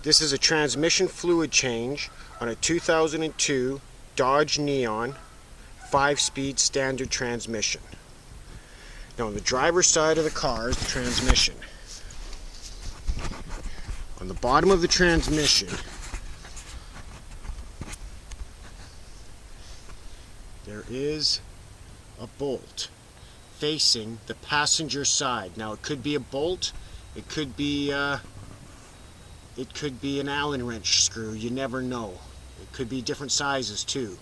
This is a transmission fluid change on a 2002 Dodge Neon 5-speed standard transmission. Now on the driver's side of the car is the transmission. On the bottom of the transmission there is a bolt facing the passenger side. Now it could be a bolt, it could be an Allen wrench screw, you never know. It could be different sizes too.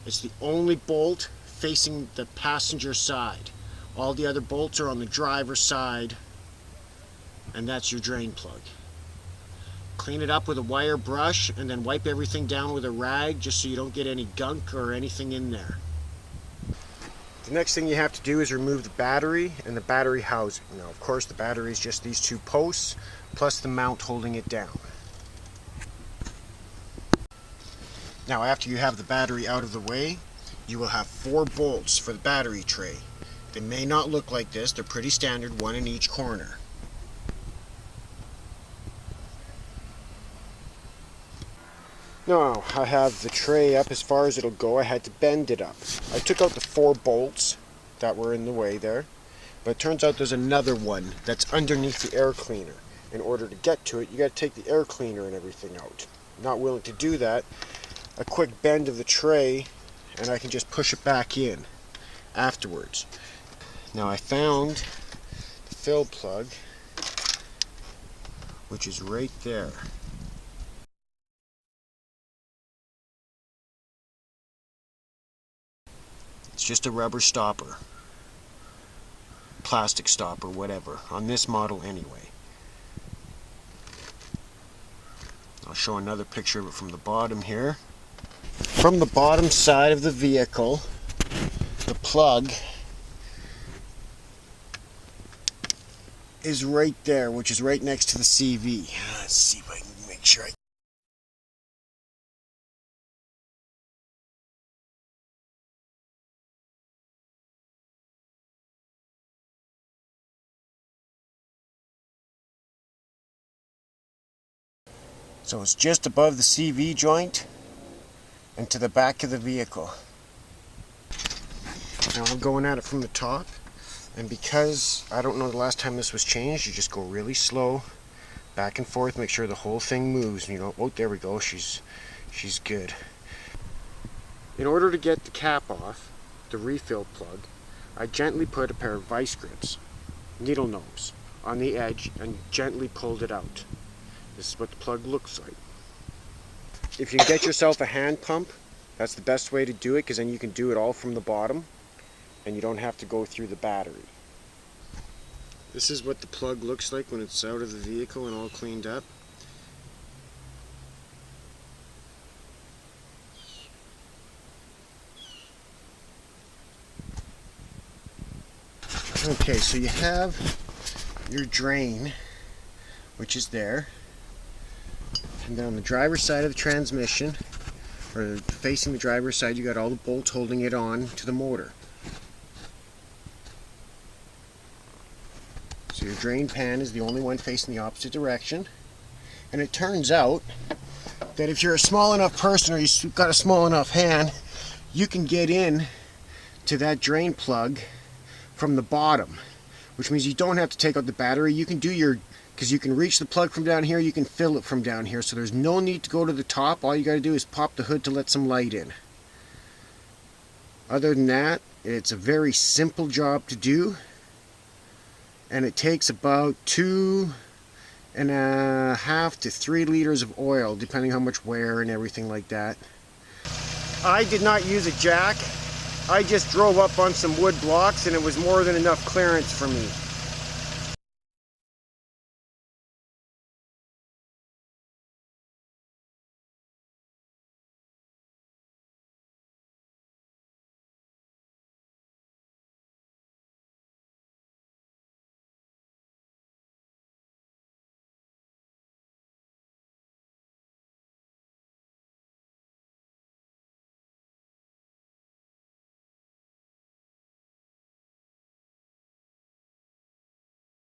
It's the only bolt facing the passenger side. All the other bolts are on the driver's side, and that's your drain plug. Clean it up with a wire brush and then wipe everything down with a rag just so you don't get any gunk or anything in there. The next thing you have to do is remove the battery and the battery housing. Now of course the battery is just these two posts plus the mount holding it down. Now after you have the battery out of the way, you will have 4 bolts for the battery tray. They may not look like this, they're pretty standard, one in each corner. Now I have the tray up as far as it'll go. I had to bend it up. I took out the 4 bolts that were in the way there, but it turns out there's another one that's underneath the air cleaner. In order to get to it, you got to take the air cleaner and everything out. Not willing to do that, a quick bend of the tray and I can just push it back in afterwards. Now I found the fill plug, which is right there. It's just a rubber stopper, plastic stopper, whatever, on this model anyway. I'll show another picture of it from the bottom here. From the bottom side of the vehicle, the plug is right there, which is right next to the CV. Let's see if I can make sure I... So it's just above the CV joint and to the back of the vehicle. Now I'm going at it from the top, and because I don't know the last time this was changed, you just go really slow, back and forth, make sure the whole thing moves. You know, oh, there we go, she's good. In order to get the cap off, the refill plug, I gently put a pair of vice grips, needle nose, on the edge and gently pulled it out. This is what the plug looks like. If you can get yourself a hand pump, that's the best way to do it, because then you can do it all from the bottom and you don't have to go through the battery. This is what the plug looks like when it's out of the vehicle and all cleaned up. Okay, so you have your drain, which is there. And then on the driver's side of the transmission, or facing the driver's side, you got all the bolts holding it on to the motor. So your drain pan is the only one facing the opposite direction. And it turns out that if you're a small enough person or you've got a small enough hand, you can get in to that drain plug from the bottom, which means you don't have to take out the battery. You can do your... because you can reach the plug from down here, you can fill it from down here, so there's no need to go to the top. All you got to do is pop the hood to let some light in. Other than that, it's a very simple job to do, and it takes about 2.5 to 3 liters of oil, depending how much wear and everything like that. I did not use a jack. I just drove up on some wood blocks and it was more than enough clearance for me.